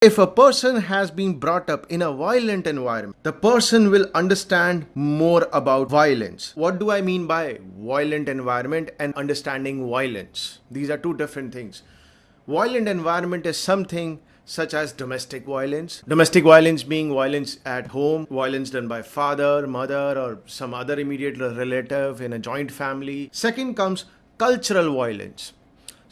If a person has been brought up in a violent environment, the person will understand more about violence. What do I mean by violent environment and understanding violence? These are two different things. Violent environment is something such as domestic violence. Domestic violence being violence at home, violence done by father, mother, or some other immediate relative in a joint family. Second comes cultural violence.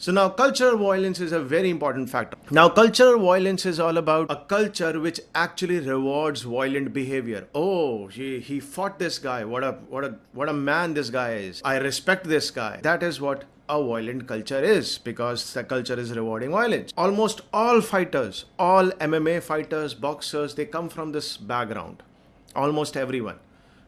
So now cultural violence is a very important factor. Now cultural violence is all about a culture which actually rewards violent behavior. Oh, he fought this guy. What a man this guy is. I respect this guy. That is what a violent culture is, because the culture is rewarding violence. Almost all fighters, all MMA fighters, boxers, they come from this background. Almost everyone.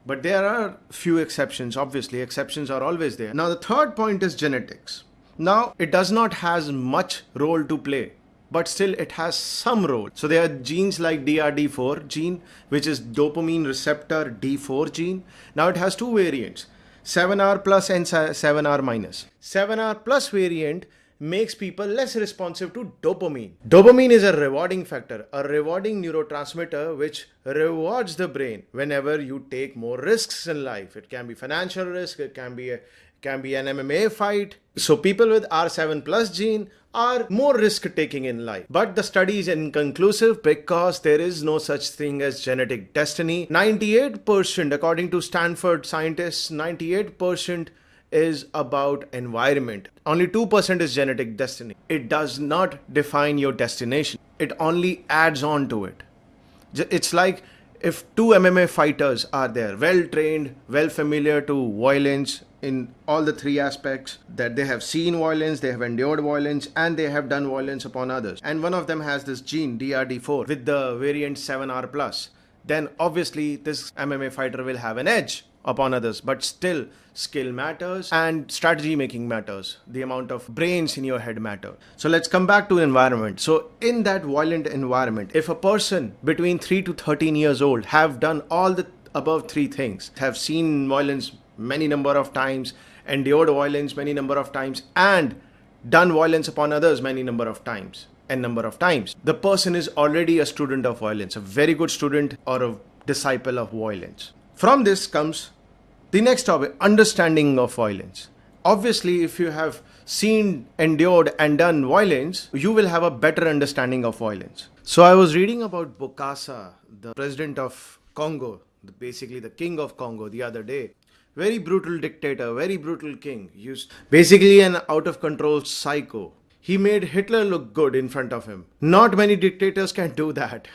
But there are few exceptions. Obviously, exceptions are always there. Now the third point is genetics. Now, it does not has much role to play, but still it has some role. So there are genes like DRD4 gene, which is dopamine receptor D4 gene. Now it has two variants, 7R plus and 7R minus. 7R plus variant makes people less responsive to dopamine. Dopamine is a rewarding factor, a rewarding neurotransmitter which rewards the brain whenever you take more risks in life. It can be financial risk, it can be an MMA fight. So people with R7 plus gene are more risk taking in life. But the study is inconclusive because there is no such thing as genetic destiny. 98%, according to Stanford scientists, 98% is about environment. Only 2% is genetic destiny. It does not define your destination. It only adds on to it. It's like if two MMA fighters are there, well trained, well familiar to violence in all the three aspects, that they have seen violence, they have endured violence, and they have done violence upon others. And one of them has this gene DRD4 with the variant 7R plus. Then obviously this MMA fighter will have an edge upon others, but still skill matters and strategy making matters. The amount of brains in your head matter. So let's come back to environment. So in that violent environment, if a person between 3 to 13 years old have done all the above three things, have seen violence many number of times, endured violence many number of times, and done violence upon others many number of times, the person is already a student of violence, a very good student or a disciple of violence. From this comes the next topic, understanding of violence. Obviously, if you have seen, endured, and done violence, you will have a better understanding of violence. So I was reading about Bokassa, the president of Congo, basically the king of Congo, the other day. Very brutal dictator, very brutal king. Basically an out of control psycho. He made Hitler look good in front of him. Not many dictators can do that.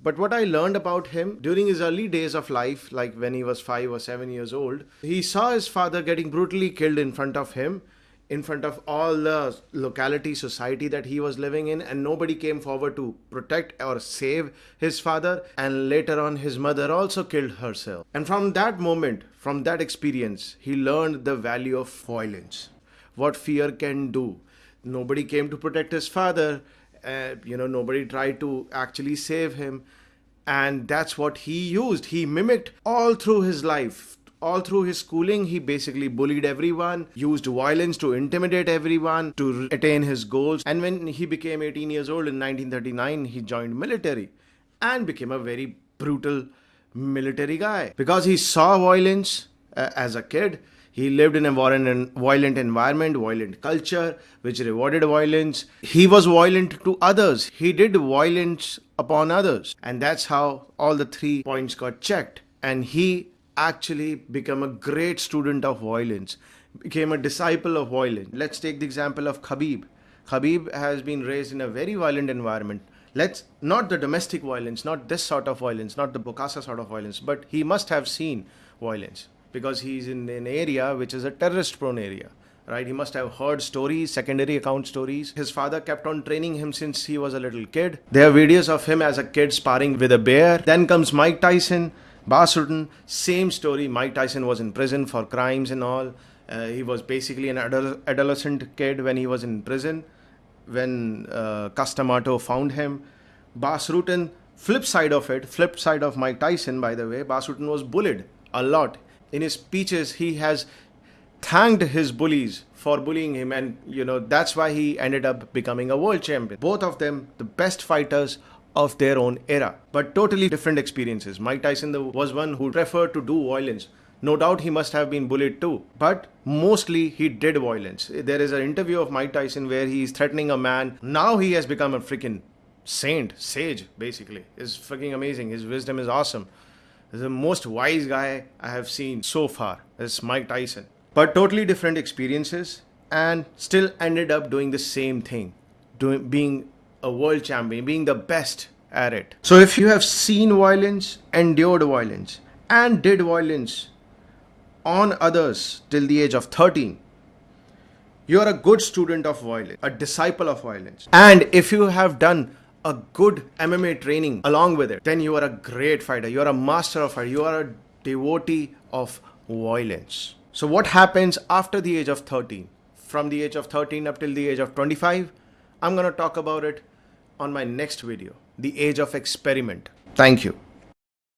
But what I learned about him during his early days of life, like when he was 5 or 7 years old, he saw his father getting brutally killed in front of him, in front of all the locality, society that he was living in, and nobody came forward to protect or save his father. And later on, his mother also killed herself. And from that moment, from that experience, he learned the value of violence, what fear can do. Nobody came to protect his father. Nobody tried to actually save him. And that's what he used. He mimicked all through his life. All through his schooling, he basically bullied everyone, used violence to intimidate everyone to attain his goals. And when he became 18 years old in 1939, he joined military and became a very brutal military guy. Because he saw violence as a kid, he lived in a violent environment, violent culture, which rewarded violence. He was violent to others. He did violence upon others. And that's how all the 3 points got checked. And he actually became a great student of violence, became a disciple of violence. Let's take the example of Khabib. Khabib has been raised in a very violent environment. Not the domestic violence, not this sort of violence, not the Bokassa sort of violence, but he must have seen violence because he's in an area which is a terrorist prone area. Right? He must have heard stories, secondary account stories. His father kept on training him since he was a little kid. There are videos of him as a kid sparring with a bear. Then comes Mike Tyson, Bas Rutten, same story. Mike Tyson was in prison for crimes and all. He was basically an adolescent kid when he was in prison, when Cus D'Amato found him. Bas Rutten, flip side of Mike Tyson, by the way, Bas Rutten was bullied a lot. In his speeches, he has thanked his bullies for bullying him, and that's why he ended up becoming a world champion. Both of them, the best fighters of their own era, but totally different experiences. Mike Tyson was one who preferred to do violence. No doubt he must have been bullied too, but mostly he did violence. There is an interview of Mike Tyson where he is threatening a man. Now he has become a freaking saint, sage, basically. It's freaking amazing. His wisdom is awesome. He's the most wise guy I have seen so far. It's Mike Tyson. But totally different experiences, and still ended up doing the same thing, being a world champion, being the best at it. So if you have seen violence, endured violence, and did violence on others till the age of 13, you are a good student of violence, a disciple of violence. And if you have done a good MMA training along with it, then you are a great fighter. You are a master of fight. You are a devotee of violence. So what happens after the age of 13? From the age of 13 up till the age of 25, I'm going to talk about it on my next video, the age of experiment. Thank you.